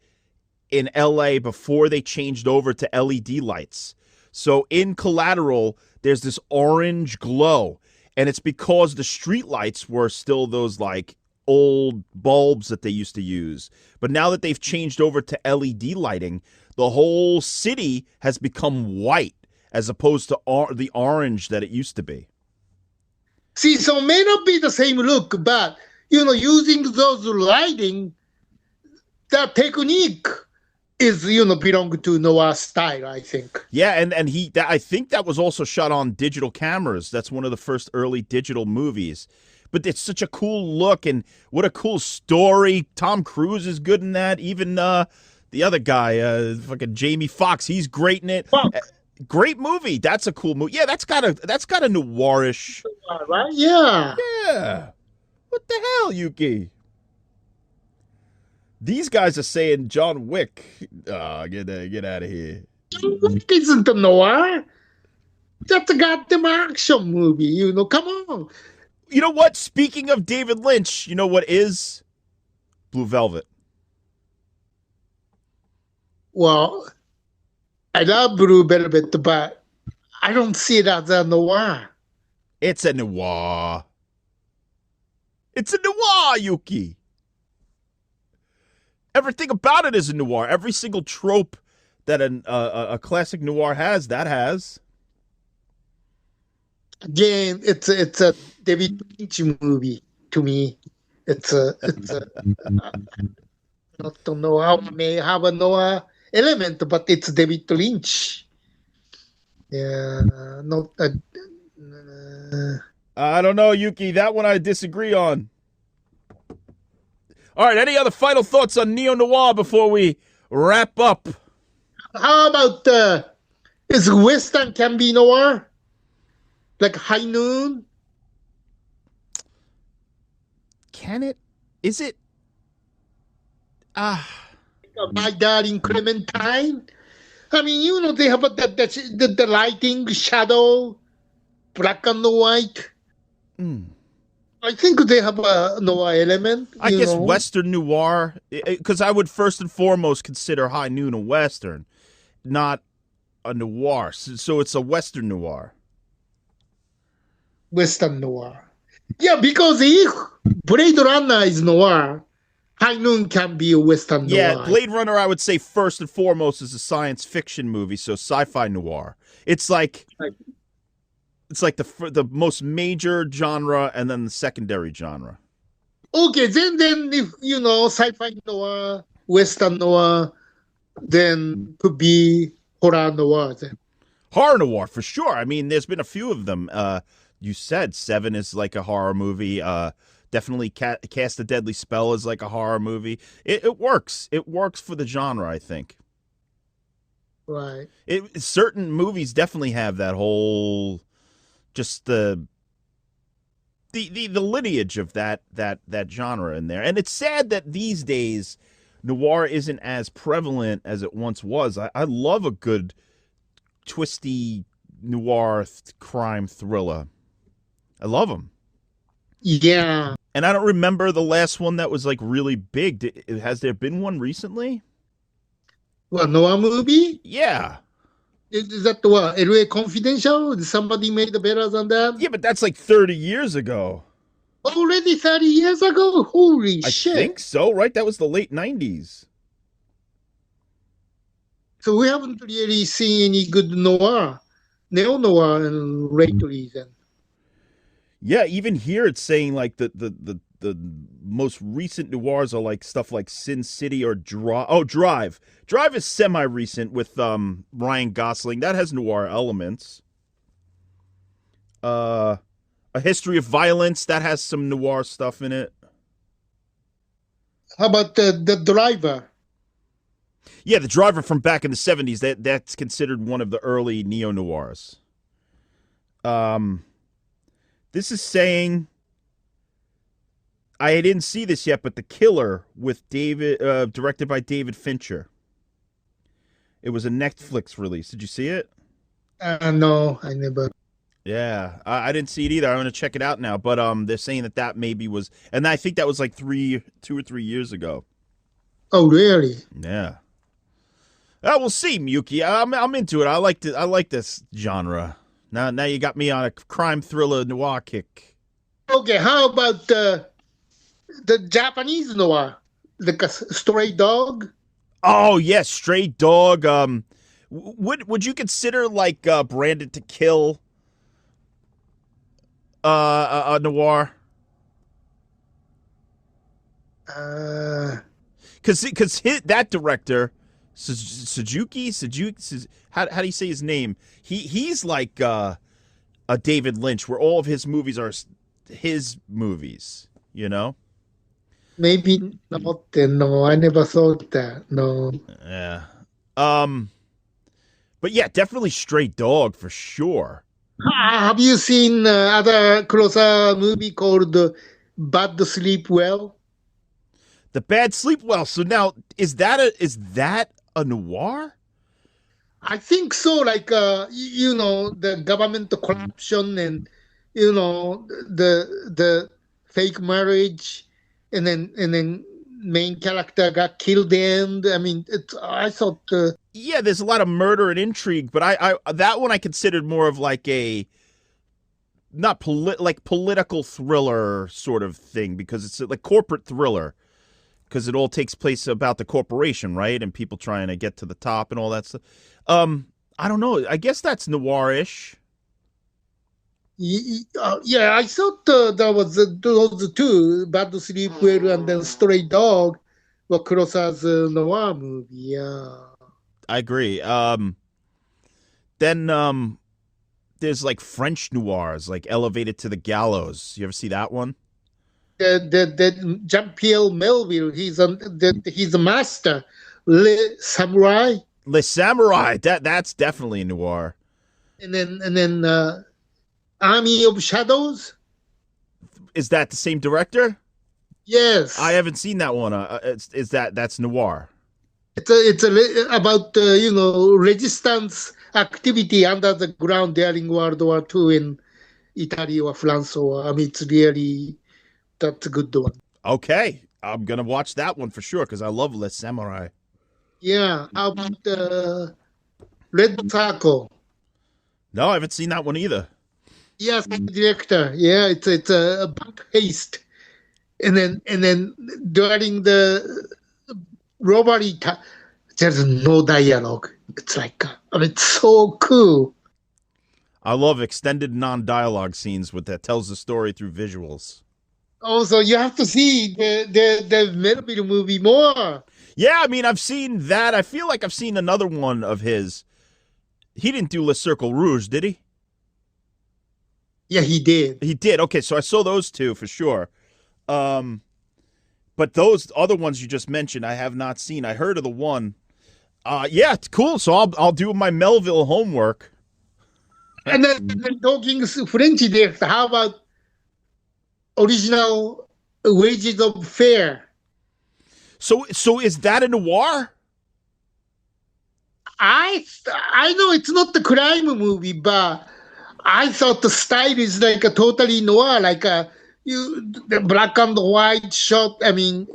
in LA before they changed over to LED lights. So in Collateral, there's this orange glow, and it's because the street lights were still those like old bulbs that they used to use. But now that they've changed over to LED lighting, the whole city has become white as opposed to the orange that it used to be. See, so may not be the same look, but, using those lighting, that technique is, belong to noir style, I think. Yeah, and I think that was also shot on digital cameras. That's one of the first early digital movies. But it's such a cool look, and what a cool story. Tom Cruise is good in that. Even the other guy, fucking Jamie Foxx, he's great in it. Great movie. That's a cool movie. Yeah, that's got a noirish. Right? Yeah. Yeah. What the hell, Yuki? These guys are saying John Wick. Get out of here. John Wick isn't a noir. That's a goddamn action movie. Come on. You know what? Speaking of David Lynch, you know what is? Blue Velvet. Well, I love Blue Velvet, but I don't see it as a noir. It's a noir. It's a noir, Yuki. Everything about it is a noir. Every single trope that a classic noir has, that has. Again, it's a David Lynch movie to me. It's a not to know how it may have a noir element, but it's David Lynch. Yeah, not. I don't know, Yuki. That one I disagree on. All right. Any other final thoughts on Neo-Noir before we wrap up? How about is Western can be noir? Like High Noon? Can it? Is it? My Darling Clementine? I mean, they have the lighting, shadow, black and white. I think they have a noir element. I guess Western noir, because I would first and foremost consider High Noon a Western, not a noir. So it's a Western noir. Western noir. Yeah, because if Blade Runner is noir, High Noon can be a Western noir. Yeah, Blade Runner, I would say first and foremost is a science fiction movie, so sci-fi noir. It's like the most major genre and then the secondary genre. Okay, then if sci-fi noir, Western noir, then could be horror noir then. Horror noir for sure. I mean, there's been a few of them. You said Seven is like a horror movie. Definitely Cast a Deadly Spell is like a horror movie. It works. It works for the genre, I think. Right. Certain movies definitely have that whole, just the lineage of that genre in there. And it's sad that these days noir isn't as prevalent as it once was. I love a good twisty noir crime thriller. I love them. Yeah. And I don't remember the last one that was like really big. Has there been one recently? What, noir movie? Yeah. Is that what? LA Confidential? Did somebody made it better than that? Yeah, but that's like 30 years ago. Already 30 years ago? Holy shit. I think so, right? That was the late 90s. So we haven't really seen any good noir, neo-noir lately then. Yeah, even here it's saying like the most recent noirs are like stuff like Sin City or Drive. Oh, Drive. Drive is semi-recent with Ryan Gosling. That has noir elements. A History of Violence that has some noir stuff in it. How about the Driver? Yeah, The Driver from back in the 70s. That's considered one of the early neo-noirs. This is saying, I didn't see this yet, but The Killer with directed by David Fincher. It was a Netflix release. Did you see it? No, I never. Yeah, I didn't see it either. I'm going to check it out now. But they're saying that maybe was, and I think that was like 2 or 3 years ago. Oh, really? Yeah. We'll see, Yuki. I'm into it. I like this genre. Now you got me on a crime thriller noir kick. Okay, how about the Japanese noir, like a Stray Dog? Oh yes, Stray Dog. Would you consider like Branded to Kill a noir? Because that director, Suzuki, how do you say his name? He's like a David Lynch, where all of his movies are his movies. You know? Maybe not. No, I never thought that. No. Yeah. But yeah, definitely Stray Dog for sure. Have you seen other Kurosawa movie called Bad Sleep Well? The Bad Sleep Well. So now, is that a noir? I think so. Like the government corruption and the fake marriage, and then main character got killed. And I mean, I thought. Yeah, there's a lot of murder and intrigue, but I that one I considered more of like a not political thriller sort of thing, because it's like corporate thriller, because it all takes place about the corporation, right, and people trying to get to the top and all that stuff. I don't know. I guess that's noir-ish. Yeah, I thought there was those two, Bad Sleep Well and then Stray Dog, were Kurosawa's noir movie. Yeah. I agree. Then there's like French noirs, like Elevated to the Gallows. You ever see that one? The Jean-Pierre Melville, he's a master. Le Samurai. Le Samurai. That's definitely a noir. And then Army of Shadows. Is that the same director? Yes. I haven't seen that one. That's noir? It's about resistance activity under the ground during World War II in Italy or France. Or it's really, that's a good one. Okay, I'm gonna watch that one for sure because I love Le Samurai. Yeah, how about Red Circle? No, I haven't seen that one either. Yes, director. Yeah, it's a bank heist, and then during the robbery, there's no dialogue. It's like it's so cool. I love extended non-dialogue scenes that tells the story through visuals. Also, you have to see the Melville movie more. Yeah, I mean, I've seen that. I feel like I've seen another one of his. He didn't do Le Cercle Rouge, did he? Yeah, he did. He did. Okay, so I saw those two for sure. But those other ones you just mentioned, I have not seen. I heard of the one. Yeah, it's cool. So I'll do my Melville homework. And then talking French director, how about original Wages of Fare? So is that a noir? I know it's not the crime movie, but I thought the style is like a totally noir, like the black and white shot. I mean,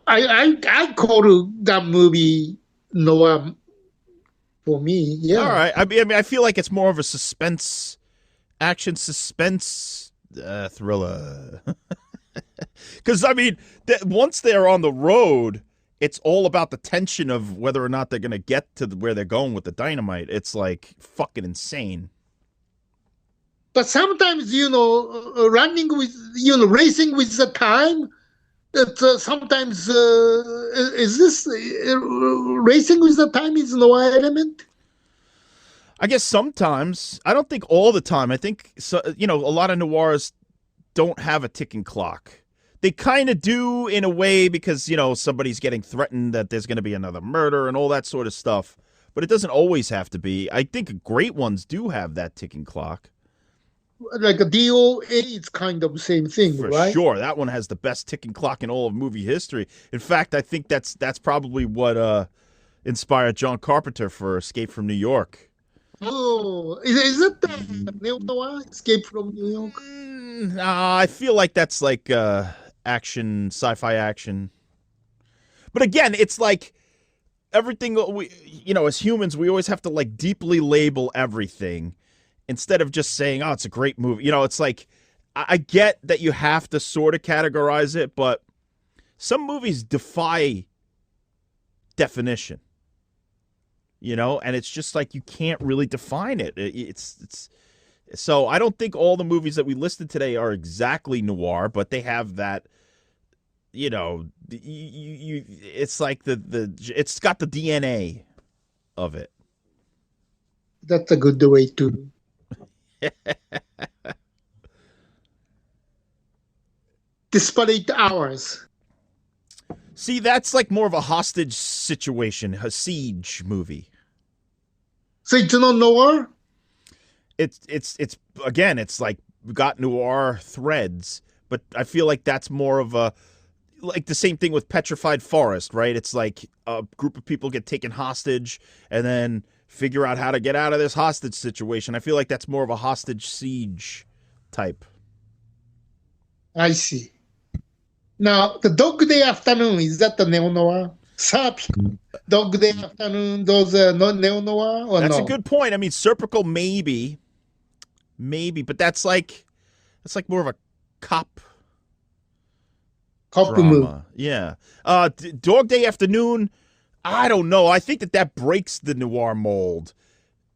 I call that movie noir for me. Yeah. All right. I mean, I feel like it's more of a action suspense thriller. Because I mean, once they're on the road, it's all about the tension of whether or not they're going to get to where they're going with the dynamite. It's like fucking insane. But sometimes, running with, racing with the time, it's sometimes, is this racing with the time is no element? I guess sometimes. I don't think all the time. I think a lot of noirs don't have a ticking clock. They kind of do in a way because, somebody's getting threatened that there's going to be another murder and all that sort of stuff. But it doesn't always have to be. I think great ones do have that ticking clock. Like a DOA, it's kind of the same thing, For right? sure. That one has the best ticking clock in all of movie history. In fact, I think that's probably what inspired John Carpenter for Escape from New York. Oh, is that the Neo-Noir, Escape from New York? I feel like that's like action, sci-fi action. But again, it's like everything as humans, we always have to like deeply label everything instead of just saying, oh, it's a great movie. It's like, I get that you have to sort of categorize it, but some movies defy definition. And it's just like you can't really define it. It's so I don't think all the movies that we listed today are exactly noir, but they have that. It's like it's got the DNA of it. That's a good way to. Disparate hours. See, that's like more of a hostage situation, a siege movie. So it's not noir? It's again, it's like we got noir threads, but I feel like that's more of a like the same thing with Petrified Forest, right? It's like a group of people get taken hostage and then figure out how to get out of this hostage situation. I feel like that's more of a hostage siege type. I see. Now, the Dog Day Afternoon, is that the neo-noir? Dog Day Afternoon, those not neo-noir or That's no? a good point. I mean, Serpico maybe, but that's like more of a cop drama. Movie. Yeah. Dog Day Afternoon, I don't know. I think that breaks the noir mold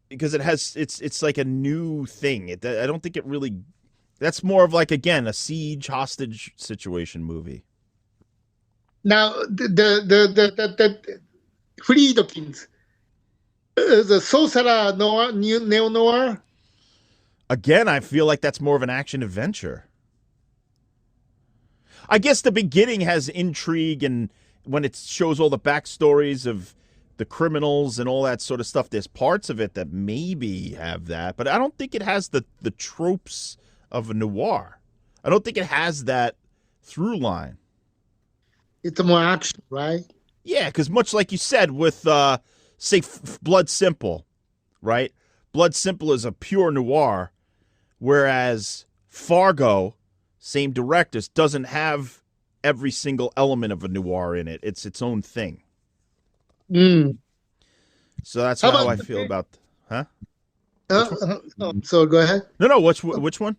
because it's like a new thing. I don't think it really. That's more of like, again, a siege hostage situation movie. Now, the Friedkins, the Sorcerer noir, neo-noir. Again, I feel like that's more of an action adventure. I guess the beginning has intrigue, and when it shows all the backstories of the criminals and all that sort of stuff, there's parts of it that maybe have that, but I don't think it has the tropes of a noir. I don't think it has that through line. It's more action, right? Yeah, because much like you said with, say, Blood Simple, right? Blood Simple is a pure noir, whereas Fargo, same directors, doesn't have every single element of a noir in it. It's its own thing. Mm. So that's how I feel about... Huh? So go ahead. No, which one?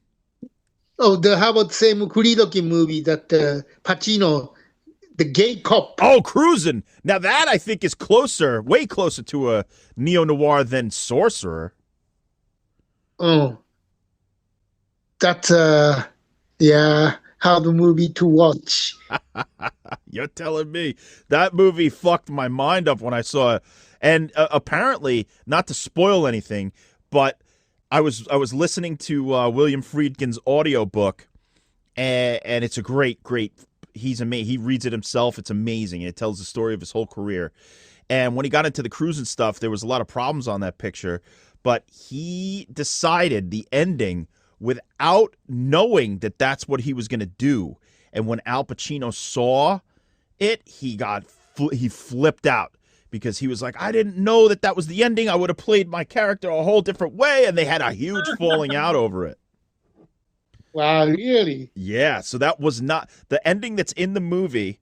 Oh, how about the same Friedkin movie that Pacino, the gay cop? Oh, Cruisin'. Now that I think is closer, way closer to a neo-noir than Sorcerer. Oh. That's, how the movie to watch. You're telling me. That movie fucked my mind up when I saw it. And apparently, not to spoil anything, but I was listening to William Friedkin's audiobook, and it's a great. He's amazing. He reads it himself. It's amazing. It tells the story of his whole career. And when he got into the cruising stuff, there was a lot of problems on that picture. But he decided the ending without knowing that that's what he was going to do. And when Al Pacino saw it, he flipped out. Because he was like, I didn't know that was the ending. I would have played my character a whole different way. And they had a huge falling out over it. Wow, really? Yeah, so that was not... The ending that's in the movie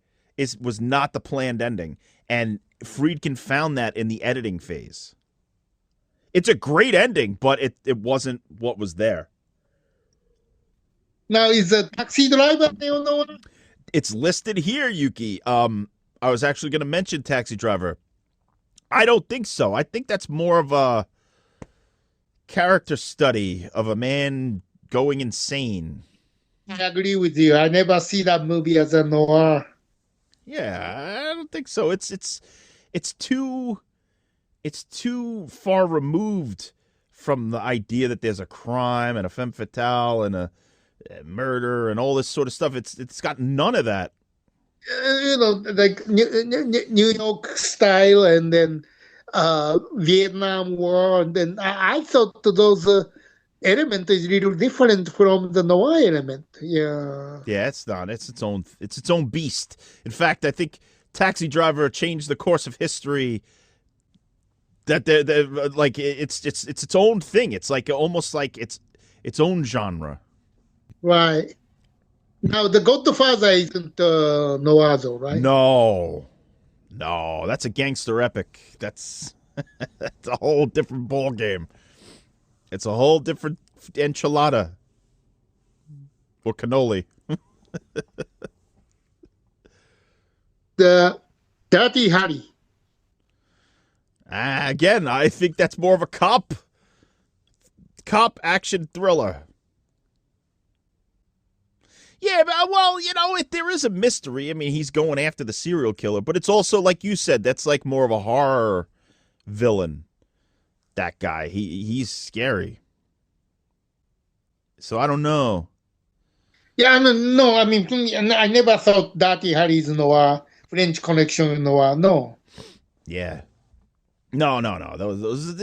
was not the planned ending. And Friedkin found that in the editing phase. It's a great ending, but it wasn't what was there. Now, is the Taxi Driver neo-noir? It's listed here, Yuki. I was actually going to mention Taxi Driver. I don't think so. I think that's more of a character study of a man going insane. I agree with you. I never see that movie as a noir. Yeah, I don't think so. It's too far removed from the idea that there's a crime and a femme fatale and a murder and all this sort of stuff. It's got none of that. Like New York style, and then Vietnam War, and then I thought those element is a little different from the noir element. Yeah. Yeah, it's not. It's its own beast. In fact, I think Taxi Driver changed the course of history. That they're like it's its own thing. It's like almost like its own genre. Right. Now, The Godfather isn't noir, though, right? No, that's a gangster epic. That's that's a whole different ball game. It's a whole different enchilada or cannoli. The Dirty Harry. Again, I think that's more of a cop action thriller. Yeah, but, well, there is a mystery. I mean, he's going after the serial killer, but it's also, like you said, that's like more of a horror villain. That guy, he's scary. So I don't know. Yeah, no, I mean, I never thought Dirty Harry is noir, French Connection noir. No. Yeah. No. Those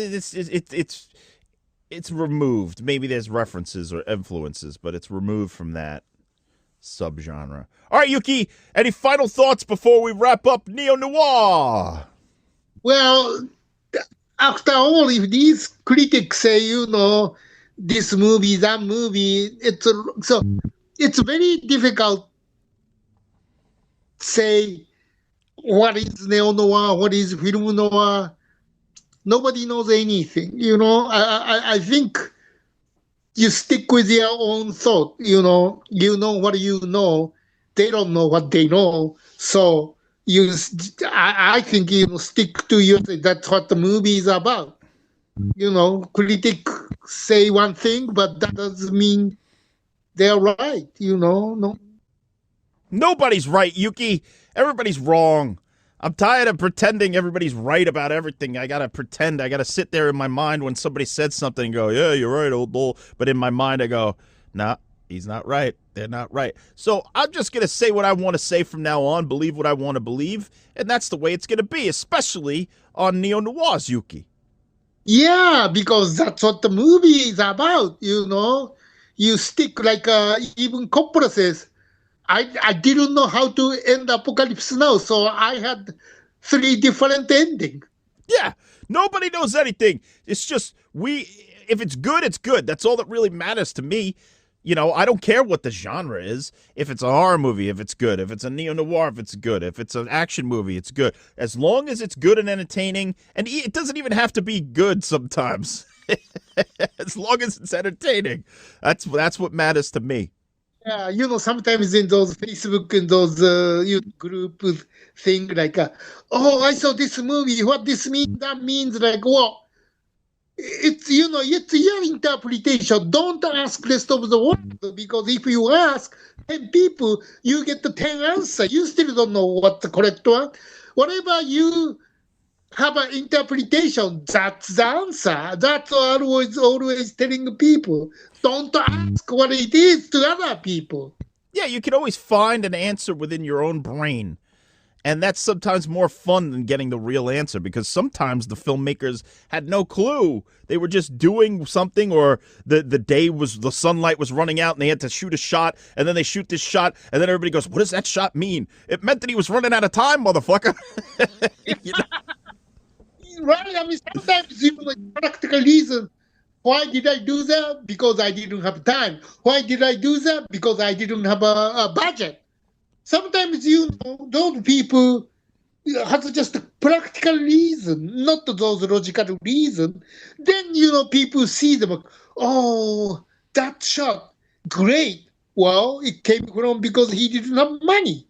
it's removed. Maybe there's references or influences, but it's removed from that subgenre. All right, Yuki, any final thoughts before we wrap up Neo-Noir? Well, after all, if these critics say, this movie, that movie, it's very difficult to say what is neo-noir, what is film noir. Nobody knows anything, I think you stick with your own thought, you know what you know. They don't know what they know. So I think stick to your, that's what the movie is about. Critics say one thing, but that doesn't mean they're right, No. Nobody's right, Yuki. Everybody's wrong. I'm tired of pretending everybody's right about everything. I got to pretend. I got to sit there in my mind when somebody said something and go, yeah, you're right, old bull. But in my mind, I go, nah, he's not right. They're not right. So I'm just going to say what I want to say from now on, believe what I want to believe, and that's the way it's going to be, especially on Neo-Noirs, Yuki. Yeah, because that's what the movie is about, You stick like even Coppola says, I didn't know how to end Apocalypse Now, so I had 3 different endings. Yeah, nobody knows anything. It's just if it's good, it's good. That's all that really matters to me. I don't care what the genre is. If it's a horror movie, if it's good. If it's a neo-noir, if it's good. If it's an action movie, it's good. As long as it's good and entertaining, and it doesn't even have to be good sometimes. As long as it's entertaining. That's what matters to me. Yeah, sometimes in those Facebook and those group thing like, I saw this movie. What this means? That means like, well, it's it's your interpretation. Don't ask rest of the world, because if you ask 10 people, you get the 10 answer. You still don't know what the correct one. Whatever you have an interpretation, that's the answer. That's always telling people. Don't ask what it is to other people. Yeah, you can always find an answer within your own brain. And that's sometimes more fun than getting the real answer, because sometimes the filmmakers had no clue. They were just doing something, or the sunlight was running out and they had to shoot a shot, and then they shoot this shot, and then everybody goes, what does that shot mean? It meant that he was running out of time, motherfucker. Right, I mean, sometimes even practical reason. Why did I do that? Because I didn't have time. Why did I do that? Because I didn't have a budget. Sometimes, those people have just a practical reason, not those logical reason. Then, people see them, oh, that shot, great. Well, it came from because he didn't have money.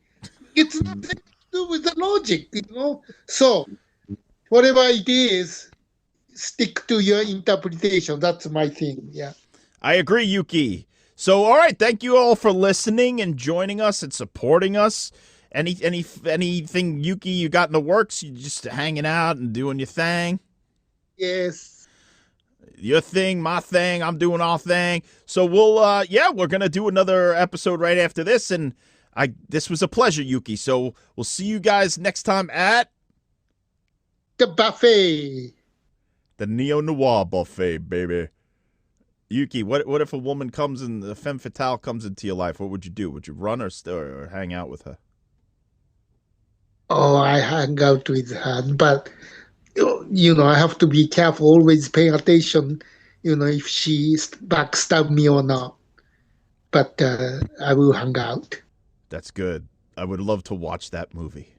It's nothing to do with the logic, So, whatever it is, stick to your interpretation. That's my thing, yeah. I agree, Yuki. So, all right, thank you all for listening and joining us and supporting us. Anything, Yuki, you got in the works? You just hanging out and doing your thing? Yes. your thing, my thing. I'm doing our thing. So we're gonna do another episode right after this, and this was a pleasure, Yuki. So we'll see you guys next time at the buffet. The Neo-Noir buffet, baby. Yuki, what if a woman comes and a femme fatale comes into your life? What would you do? Would you run or hang out with her? Oh, I hang out with her, but I have to be careful, always paying attention, if she backstab me or not. But I will hang out. That's good. I would love to watch that movie.